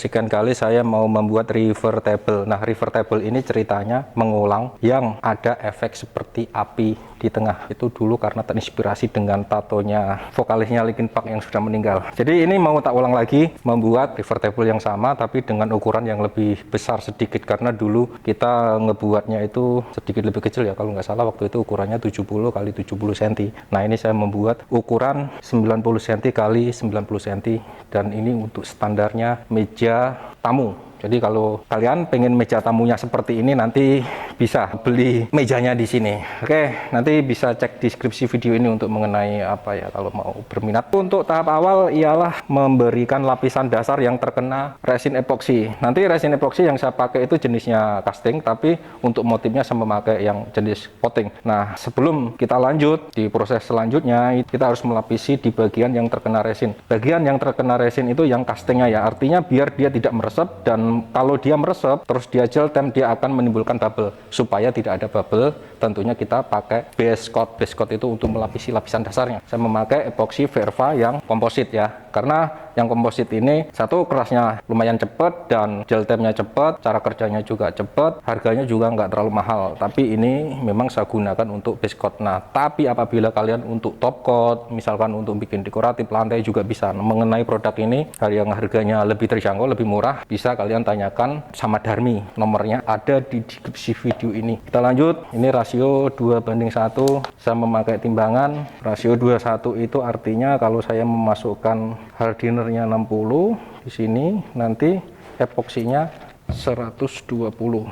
kesekian kali saya mau membuat revertable. Nah, revertable ini ceritanya mengulang yang ada efek seperti api di tengah. Itu dulu karena terinspirasi dengan tatonya vokalisnya Linkin Park yang sudah meninggal. Jadi ini mau tak ulang lagi, membuat revertable yang sama tapi dengan ukuran yang lebih besar sedikit, karena dulu kita ngebuatnya itu sedikit lebih kecil ya, kalau nggak salah waktu itu ukurannya 70 kali 70 cm. Nah, ini saya membuat ukuran 90 cm kali 90 cm, dan ini untuk standarnya meja tamu. Jadi kalau kalian pengen meja tamunya seperti ini, nanti bisa beli mejanya di sini. Oke, nanti bisa cek deskripsi video ini untuk mengenai apa ya kalau mau berminat. Untuk tahap awal ialah memberikan lapisan dasar yang terkena resin epoksi. Nanti resin epoksi yang saya pakai itu jenisnya casting, tapi untuk motifnya saya memakai yang jenis coating. Nah, sebelum kita lanjut di proses selanjutnya, kita harus melapisi di bagian yang terkena resin. Bagian yang terkena resin itu yang castingnya ya, artinya biar dia tidak meresap, dan kalau dia meresap terus dia gel tem, dia akan menimbulkan bubble. Supaya tidak ada bubble, tentunya kita pakai base coat. Base coat itu untuk melapisi lapisan dasarnya. Saya memakai epoxy Verva yang komposit ya, karena yang komposit ini satu kerasnya lumayan cepat dan gel temnya cepat, cara kerjanya juga cepat, harganya juga nggak terlalu mahal. Tapi ini memang saya gunakan untuk base coat. Nah, tapi apabila kalian untuk top coat, misalkan untuk bikin dekoratif lantai juga bisa. Mengenai produk ini yang harganya lebih terjangkau, lebih murah, bisa kalian tanyakan sama Darmi, nomornya ada di deskripsi video ini. Kita lanjut. Ini rasio 2:1. Saya memakai timbangan rasio 21, itu artinya kalau saya memasukkan hardinernya 60 di sini, nanti epoksinya 120.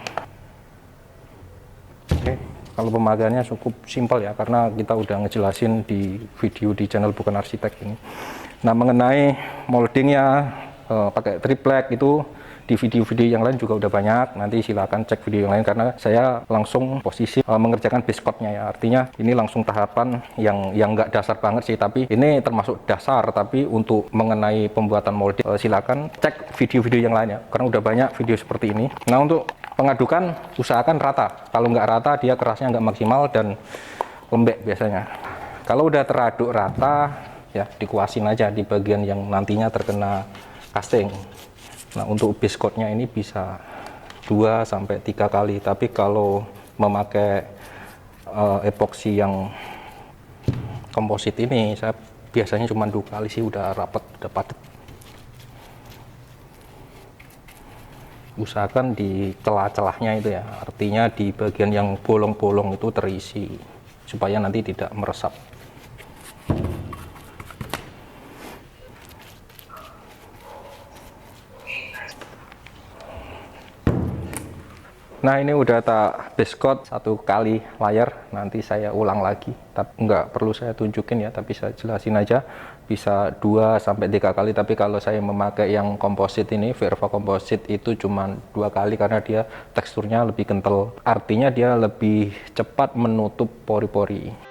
Oke, kalau pemakaiannya cukup simpel ya, karena kita udah ngejelasin di video di channel Bukan Arsitek ini. Nah, mengenai moldingnya pakai triplek itu di video-video yang lain juga udah banyak. Nanti silakan cek video yang lain, karena saya langsung posisi mengerjakan base coatnya ya. Artinya ini langsung tahapan yang nggak dasar banget sih, tapi ini termasuk dasar. Tapi untuk mengenai pembuatan molding silakan cek video-video yang lain ya, karena udah banyak video seperti ini. Nah, untuk pengadukan usahakan rata. Kalau nggak rata dia kerasnya nggak maksimal dan lembek biasanya. Kalau udah teraduk rata ya, dikuasin aja di bagian yang nantinya terkena casting. Nah, untuk base coatnya ini bisa 2-3 kali, tapi kalau memakai epoksi yang komposit ini saya biasanya cuma 2 kali sih, udah rapet, udah padat. Usahakan di celah-celahnya itu ya, artinya di bagian yang bolong-bolong itu terisi supaya nanti tidak meresap. Nah, ini udah tak base coat 1 kali layer, nanti saya ulang lagi, tapi nggak perlu saya tunjukin ya, tapi saya jelasin aja. Bisa 2-3 kali, tapi kalau saya memakai yang komposit ini, Verva komposit, itu cuma 2 kali karena dia teksturnya lebih kental, artinya dia lebih cepat menutup pori-pori.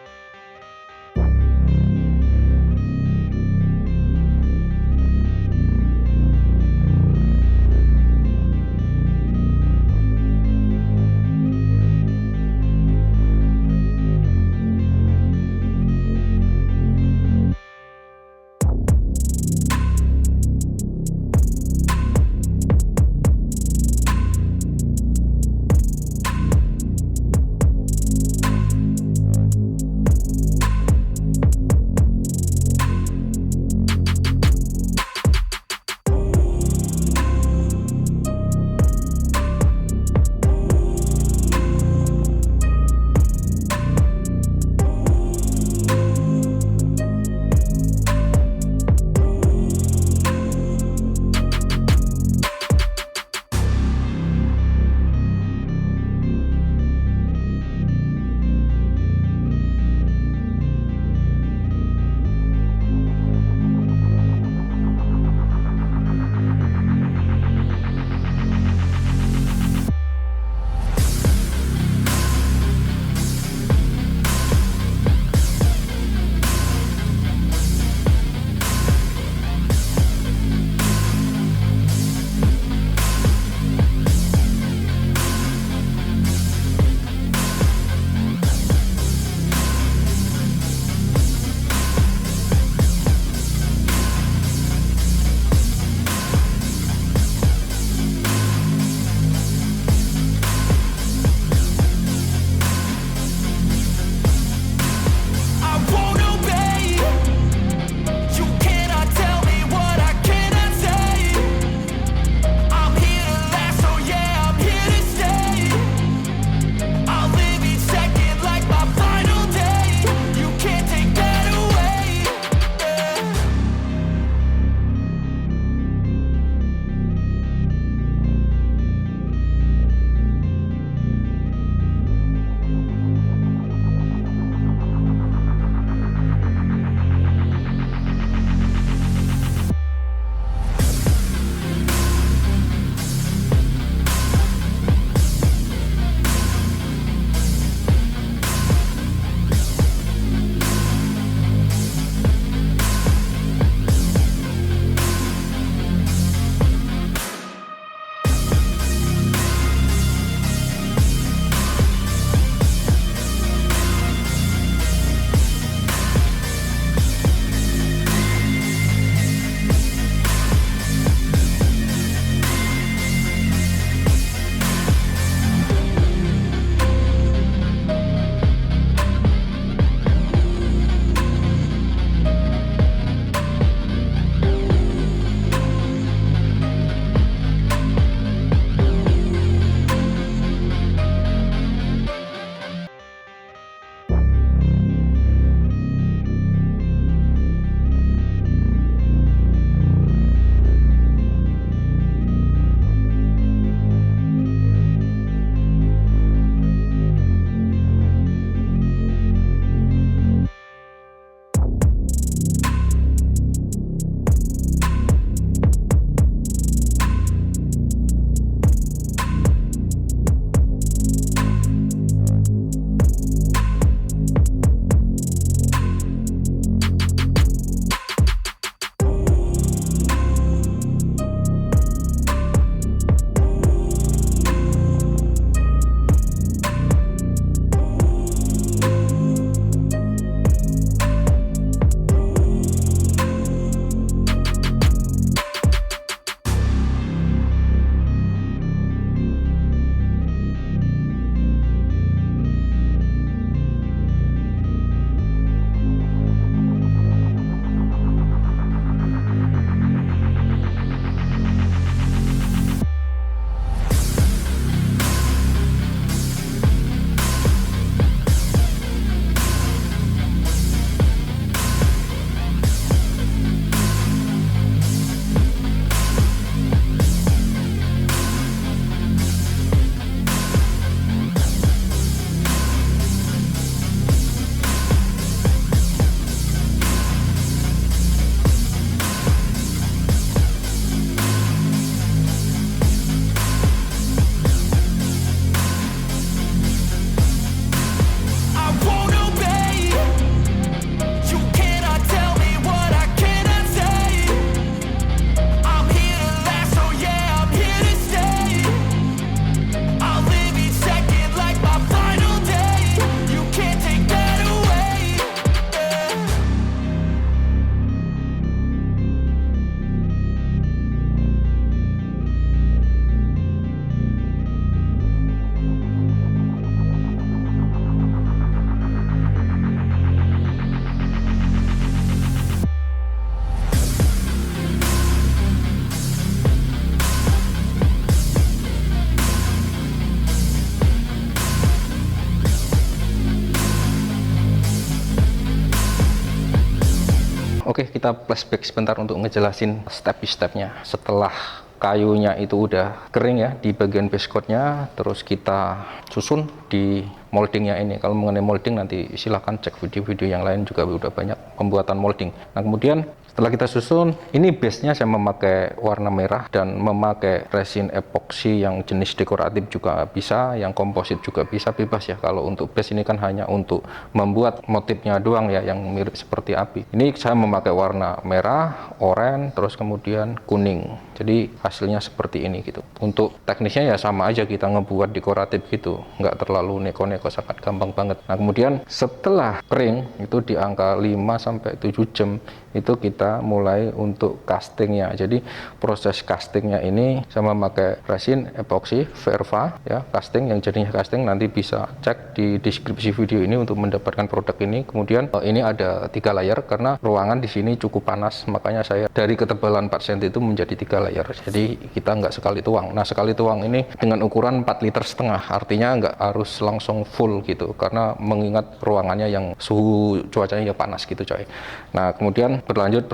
kita flashback sebentar untuk ngejelasin step by stepnya. Setelah kayunya itu udah kering ya di bagian base coatnya, terus kita susun di moldingnya ini. Kalau mengenai molding nanti silahkan cek video-video yang lain, juga udah banyak pembuatan molding. Nah kemudian setelah kita susun, ini base-nya saya memakai warna merah dan memakai resin epoxy yang jenis dekoratif juga bisa, yang komposit juga bisa, bebas ya. Kalau untuk base ini kan hanya untuk membuat motifnya doang ya, yang mirip seperti api. Ini saya memakai warna merah, oranye, terus kemudian kuning. Jadi hasilnya seperti ini gitu. Untuk teknisnya ya sama aja, kita ngebuat dekoratif gitu, nggak terlalu neko-neko, sangat gampang banget. Nah kemudian setelah kering itu di angka 5-7 jam itu kita mulai untuk castingnya. Jadi proses castingnya ini sama memakai resin epoxy Verva ya, casting yang jadinya casting, nanti bisa cek di deskripsi video ini untuk mendapatkan produk ini. Kemudian ini ada 3 layer karena ruangan di sini cukup panas, makanya saya dari ketebalan 4 cm itu menjadi 3 layer. Jadi kita nggak sekali tuang. Nah sekali tuang ini dengan ukuran 4,5 liter, artinya nggak harus langsung full gitu, karena mengingat ruangannya yang suhu cuacanya ya panas gitu coy. Nah kemudian berlanjut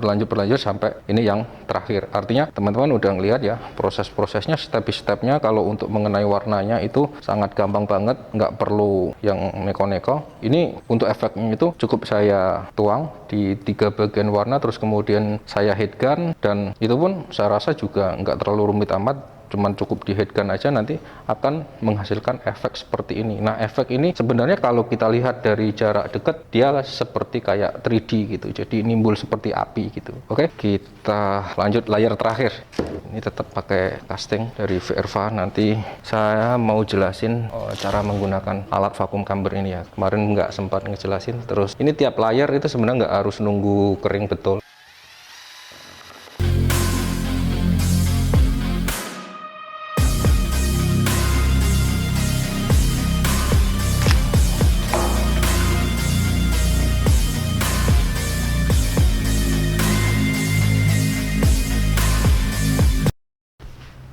sampai ini yang terakhir. Artinya teman-teman udah ngelihat ya proses-prosesnya, step by stepnya. Kalau untuk mengenai warnanya itu sangat gampang banget, nggak perlu yang neko-neko. Ini untuk efeknya itu cukup saya tuang di 3 bagian warna, terus kemudian saya heat gun, dan itu pun saya rasa juga nggak terlalu rumit amat, cuman cukup di heat gun aja nanti akan menghasilkan efek seperti ini. Nah efek ini sebenarnya kalau kita lihat dari jarak dekat dia seperti kayak 3D gitu, jadi nimbul seperti api gitu. Oke, kita lanjut layer terakhir. Ini tetap pakai casting dari Verva. Nanti saya mau jelasin cara menggunakan alat vakum camber ini ya, kemarin nggak sempat ngejelasin. Terus ini tiap layer itu sebenarnya nggak harus nunggu kering betul.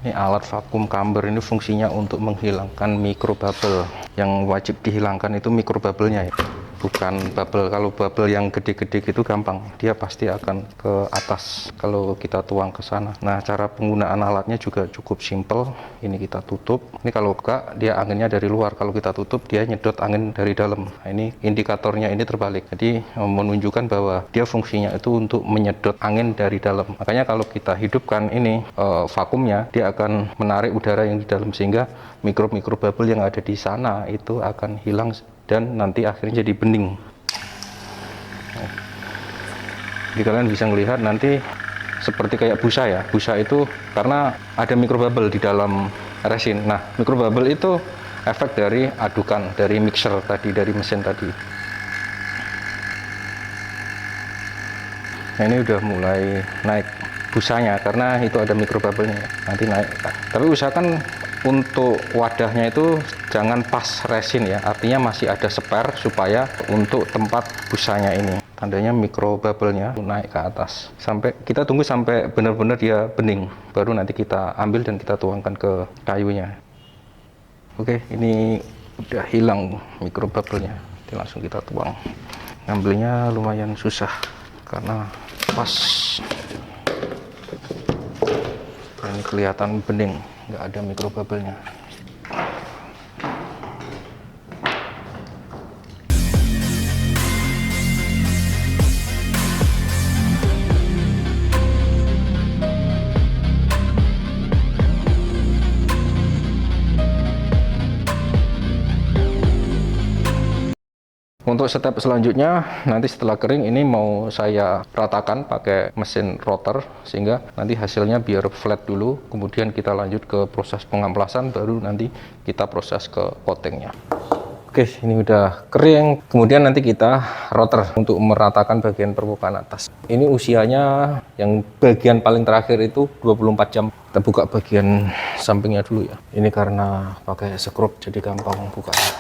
Ini alat vakum camber ini fungsinya untuk menghilangkan microbubble. Yang wajib dihilangkan itu microbubble-nya ya, bukan bubble. Kalau bubble yang gede-gede gitu gampang, dia pasti akan ke atas kalau kita tuang ke sana. Nah cara penggunaan alatnya juga cukup simple. Ini kita tutup. Ini kalau enggak dia anginnya dari luar, kalau kita tutup dia nyedot angin dari dalam. Nah ini indikatornya ini terbalik, jadi menunjukkan bahwa dia fungsinya itu untuk menyedot angin dari dalam. Makanya kalau kita hidupkan ini vakumnya, dia akan menarik udara yang di dalam, sehingga mikro-bubble yang ada di sana itu akan hilang dan nanti akhirnya jadi bening. Jadi kalian bisa melihat nanti seperti kayak busa ya. Busa itu karena ada microbubble di dalam resin. Nah microbubble itu efek dari adukan, dari mixer tadi, dari mesin tadi. Nah ini udah mulai naik busanya karena itu ada microbubble-nya, nanti naik. Tapi usahakan untuk wadahnya itu jangan pas resin ya, artinya masih ada spare supaya untuk tempat busanya ini, tandanya microbubble-nya naik ke atas. Sampai kita tunggu sampai benar-benar dia bening, baru nanti kita ambil dan kita tuangkan ke kayunya. Oke, ini udah hilang microbubble-nya, langsung kita tuang. Ngambilnya lumayan susah karena pas. Ini kelihatan bening, nggak ada microbubble-nya. Untuk step selanjutnya, nanti setelah kering ini mau saya ratakan pakai mesin rotor, sehingga nanti hasilnya biar flat dulu, kemudian kita lanjut ke proses pengamplasan, baru nanti kita proses ke coatingnya. Oke, ini udah kering, kemudian nanti kita rotor untuk meratakan bagian permukaan atas. Ini usianya yang bagian paling terakhir itu 24 jam. Kita buka bagian sampingnya dulu ya. Ini karena pakai skrup jadi gampang bukanya.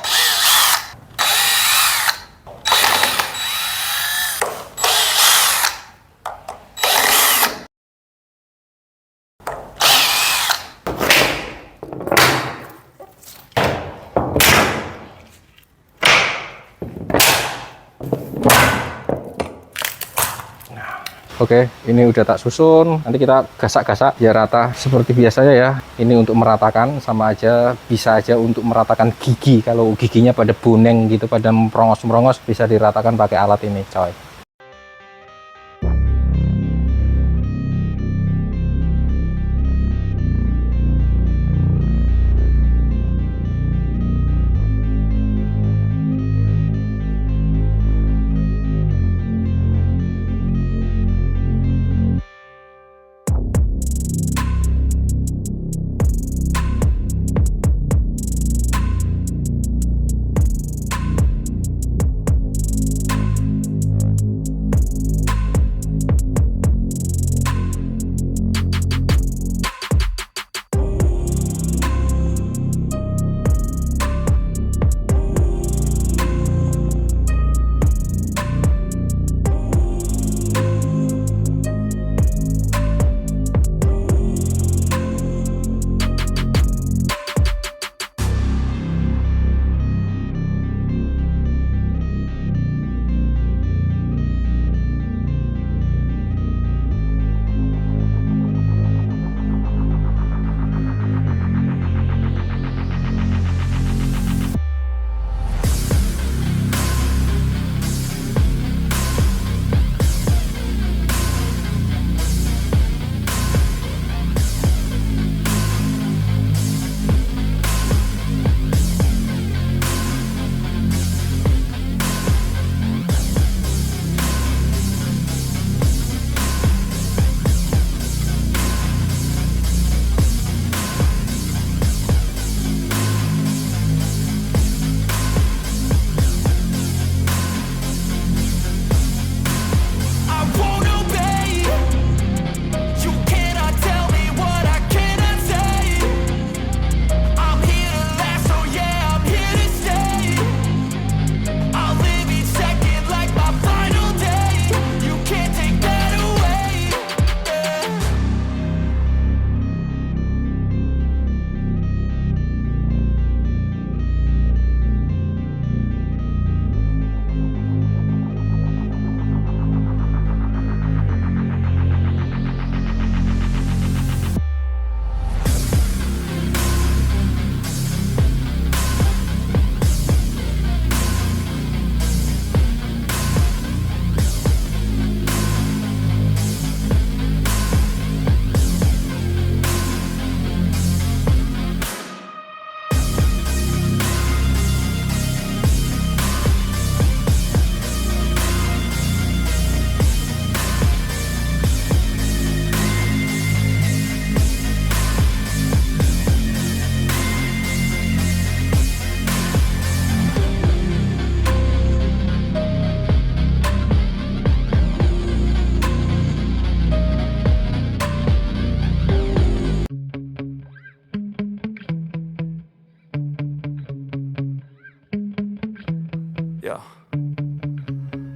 Oke, ini udah tak susun. Nanti kita gasak-gasak biar rata seperti biasanya ya. Ini untuk meratakan, sama aja bisa aja untuk meratakan gigi. Kalau giginya pada boneng gitu, pada merongos-merongos, bisa diratakan pakai alat ini, coy.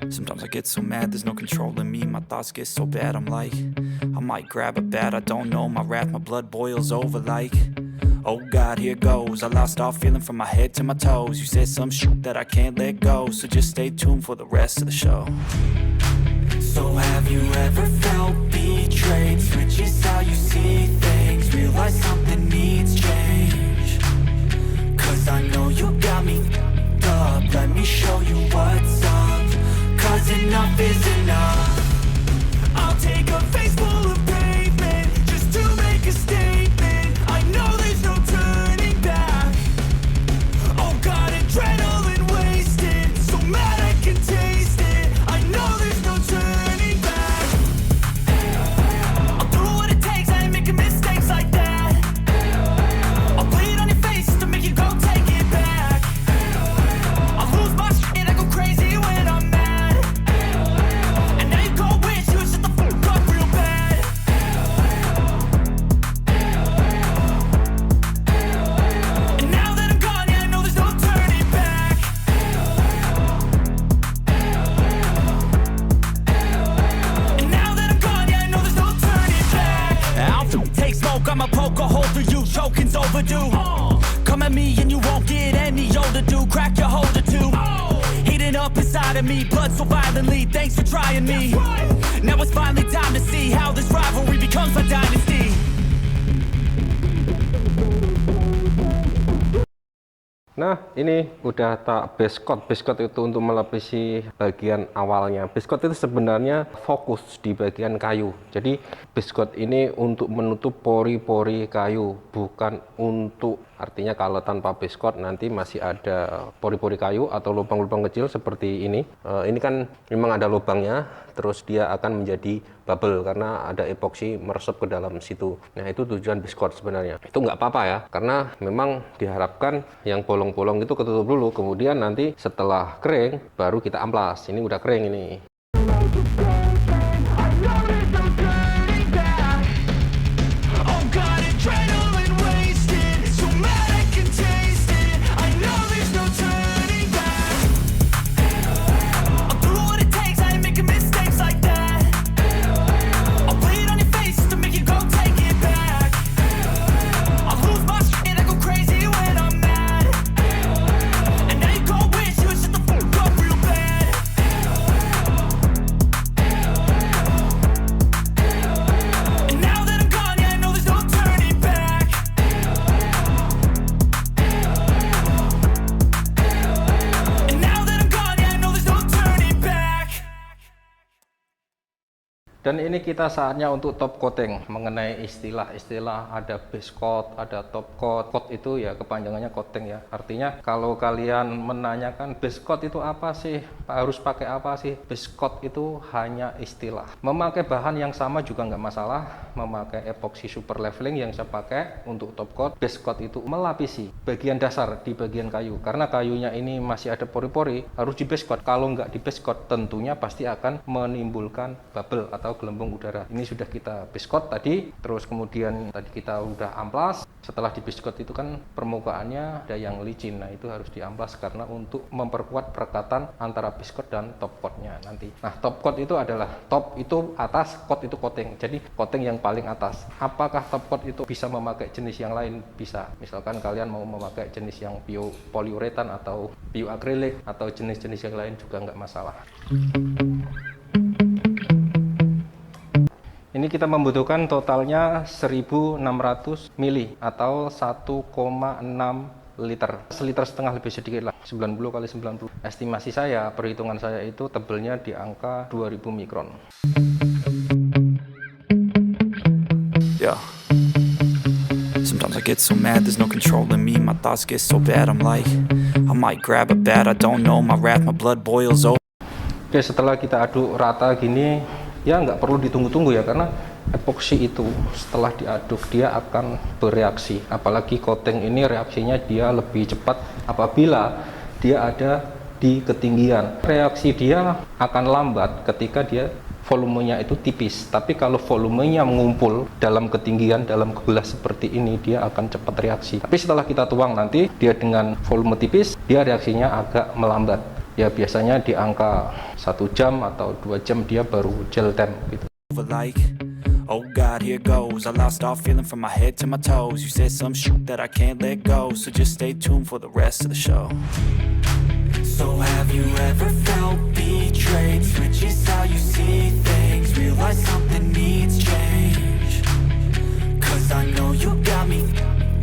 Sometimes I get so mad, there's no controlling me. My thoughts get so bad, I'm like, I might grab a bat, I don't know. My wrath, my blood boils over like, oh God, here goes. I lost all feeling from my head to my toes. You said some shit that I can't let go, so just stay tuned for the rest of the show. So have you ever felt betrayed? Switches how you see things, realize something needs change. Cause I know you got me f***ed up, let me show you what's up. Cause enough is enough. I'll take a face full of pavement just to make a statement. I know there's no turning back. Oh God, adrenaline wasted, so mad I can taste it. I know there's no turning back. I'll do what it takes, I ain't making mistakes like that. I'll bleed on your face to make you go take it back. I'll lose my shit and I go crazy when I'm mad. I'ma poke a hole through you, choking's overdue. Come at me and you won't get any older, dude. Crack your holder too. Heating up up inside of me, blood so violently, thanks for trying me. Now it's finally time to see how this rivalry becomes my dynasty. Nah, ini udah tak base coat. Base coat itu untuk melapisi bagian awalnya. Base coat itu sebenarnya fokus di bagian kayu. Jadi base coat ini untuk menutup pori-pori kayu, bukan untuk, artinya kalau tanpa base coat nanti masih ada pori-pori kayu atau lubang-lubang kecil seperti ini. Ini kan memang ada lubangnya, terus dia akan menjadi bubble karena ada epoksi meresap ke dalam situ. Nah, itu tujuan base coat sebenarnya. Itu nggak apa-apa ya, karena memang diharapkan yang bolong-bolong itu ketutup dulu, kemudian nanti setelah kering baru kita amplas. Ini udah kering ini. Dan ini kita saatnya untuk top coating. Mengenai istilah-istilah, ada base coat, ada top coat. Coat itu ya kepanjangannya coating ya. Artinya kalau kalian menanyakan base coat itu apa sih, harus pakai apa sih, base coat itu hanya istilah. Memakai bahan yang sama juga nggak masalah. Memakai epoxy super leveling yang saya pakai untuk top coat. Base coat itu melapisi bagian dasar di bagian kayu. Karena kayunya ini masih ada pori-pori, harus di base coat. Kalau nggak di base coat tentunya pasti akan menimbulkan bubble atau gelembung udara. Ini sudah kita base coat tadi, terus kemudian tadi kita udah amplas. Setelah di base coat itu kan permukaannya ada yang licin, nah itu harus diamplas karena untuk memperkuat perekatan antara base coat dan top coatnya nanti. Nah, top coat itu adalah top itu atas, coat itu coating. Jadi coating yang paling atas. Apakah top coat itu bisa memakai jenis yang lain? Bisa. Misalkan kalian mau memakai jenis yang poliuretan atau bioakrilik atau jenis-jenis yang lain juga nggak masalah. Ini kita membutuhkan totalnya 1600 mili atau 1,6 liter. Seliter setengah lebih sedikit lah, 90 kali 90. Estimasi saya, perhitungan saya itu tebelnya di angka 2000 mikron. Yeah. Sometimes I get so mad, there's no controlling me. My thoughts get so bad, I'm like, I might grab a bat, I don't know. My wrath, my blood boils over. Oke, setelah kita aduk rata gini, ya nggak perlu ditunggu-tunggu ya, karena epoksi itu setelah diaduk dia akan bereaksi. Apalagi coating ini reaksinya dia lebih cepat apabila dia ada di ketinggian. Reaksi dia akan lambat ketika dia volumenya itu tipis. Tapi kalau volumenya mengumpul dalam ketinggian, dalam gelas seperti ini, dia akan cepat reaksi. Tapi setelah kita tuang nanti, dia dengan volume tipis, dia reaksinya agak melambat. Ya biasanya di angka 1 jam atau 2 jam dia baru gel temp gitu. Like, oh God, here goes. I lost all feeling from my head to my toes. You said some shit that I can't let go, so just stay tuned for the rest of the show. So have you ever felt betrayed? Switches how you see things. Realize something needs change. Cause I know you got me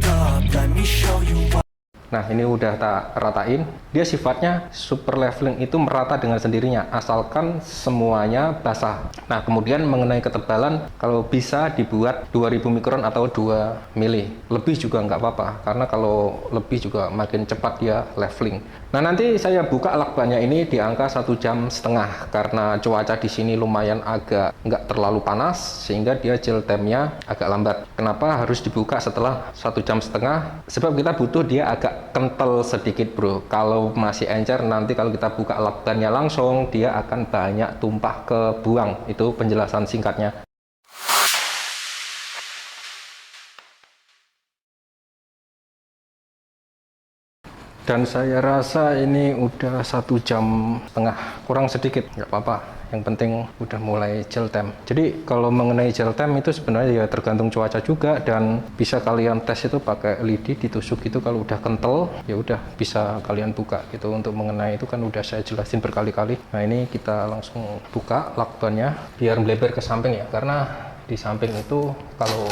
up. Let me show you what. Nah, ini udah tak ratain. Dia sifatnya super leveling itu merata dengan sendirinya, asalkan semuanya basah. Nah, kemudian mengenai ketebalan, kalau bisa dibuat 2000 mikron atau 2 mili. Lebih juga nggak apa-apa, karena kalau lebih juga makin cepat dia leveling. Nah, nanti saya buka lakbannya ini di angka 1,5 jam, karena cuaca di sini lumayan agak nggak terlalu panas, sehingga dia gel tempnya agak lambat. Kenapa harus dibuka setelah 1,5 jam? Sebab kita butuh dia agak kental sedikit bro. Kalau masih encer nanti kalau kita buka lakbannya langsung dia akan banyak tumpah ke buang. Itu penjelasan singkatnya. Dan saya rasa ini udah 1,5 jam, kurang sedikit, nggak apa-apa. Yang penting udah mulai gel time. Jadi kalau mengenai gel time itu sebenarnya ya tergantung cuaca juga, dan bisa kalian tes itu pakai lidi ditusuk itu, kalau udah kental ya udah bisa kalian buka gitu. Untuk mengenai itu kan udah saya jelasin berkali-kali. Nah ini kita langsung buka lakbannya biar melebar ke samping ya, karena di samping itu kalau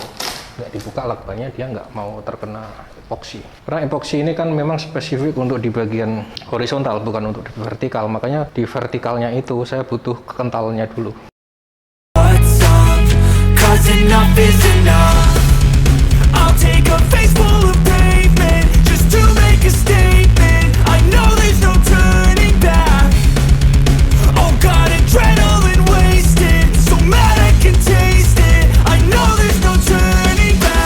nggak dibuka lakbannya dia nggak mau terkena epoksi. Karena epoksi ini kan memang spesifik untuk di bagian horizontal, bukan untuk di vertikal. Makanya di vertikalnya itu saya butuh kentalnya dulu. What's up? 'Cause enough is enough. I'll take a face full of pavement just to make a statement. I know there's no turning back. Oh God, adrenaline wasted, so mad I can taste it. I know there's no turning back.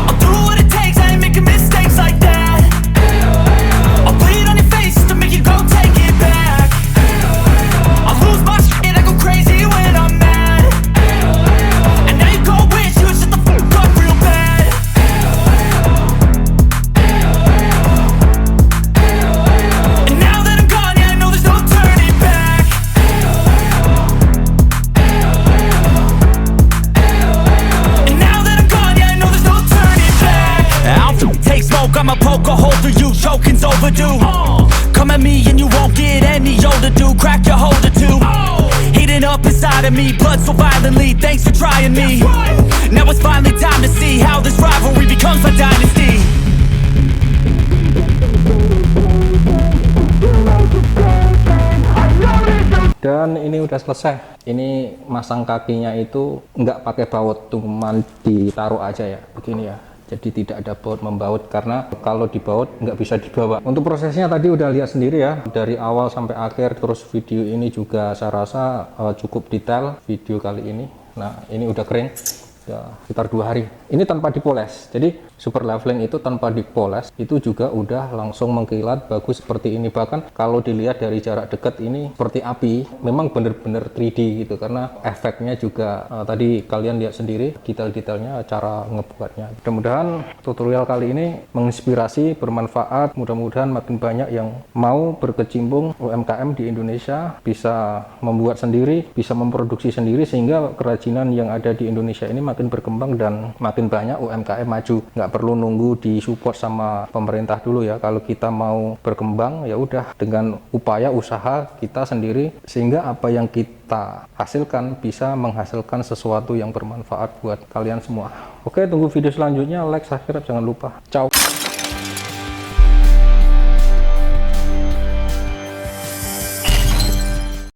I'll do what it takes, I ain't making mistakes like that. I'll bleed on your face to make you go take it back. I'll lose my shit, I go crazy when I'm mad. And now you go wish you would shut the fuck up real bad. And now that I'm gone, yeah, I know there's no turning back. And now that I'm gone, yeah, I know there's no turning back. I'll take smoke, I'ma poke a hole through you, choking's overdue. Come at me and you won't get any older, dude. Crack your holder too. Heating up inside of me, blood so violently. Thanks for trying me. Now it's finally time to see how this rivalry becomes a dynasty. Dan ini udah selesai. Ini masang kakinya itu nggak pakai baut, cuman ditaruh aja ya, begini ya. Jadi tidak ada baut membaut, karena kalau dibaut nggak bisa dibawa. Untuk prosesnya tadi udah lihat sendiri ya, dari awal sampai akhir. Terus video ini juga saya rasa cukup detail video kali ini. Nah ini udah kering ya, sekitar 2 hari. Ini tanpa dipoles. Jadi super leveling itu tanpa dipoles itu juga udah langsung mengkilat bagus seperti ini. Bahkan kalau dilihat dari jarak dekat ini seperti api, memang bener-bener 3D gitu, karena efeknya juga tadi kalian lihat sendiri detail-detailnya, cara ngebuatnya. Mudah-mudahan tutorial kali ini menginspirasi, bermanfaat. Mudah-mudahan makin banyak yang mau berkecimpung UMKM di Indonesia, bisa membuat sendiri, bisa memproduksi sendiri, sehingga kerajinan yang ada di Indonesia ini makin berkembang dan makin banyak UMKM maju. Nggak perlu nunggu disupport sama pemerintah dulu ya. Kalau kita mau berkembang ya udah dengan upaya usaha kita sendiri, sehingga apa yang kita hasilkan bisa menghasilkan sesuatu yang bermanfaat buat kalian semua. Oke, tunggu video selanjutnya. Like, subscribe, jangan lupa. Ciao.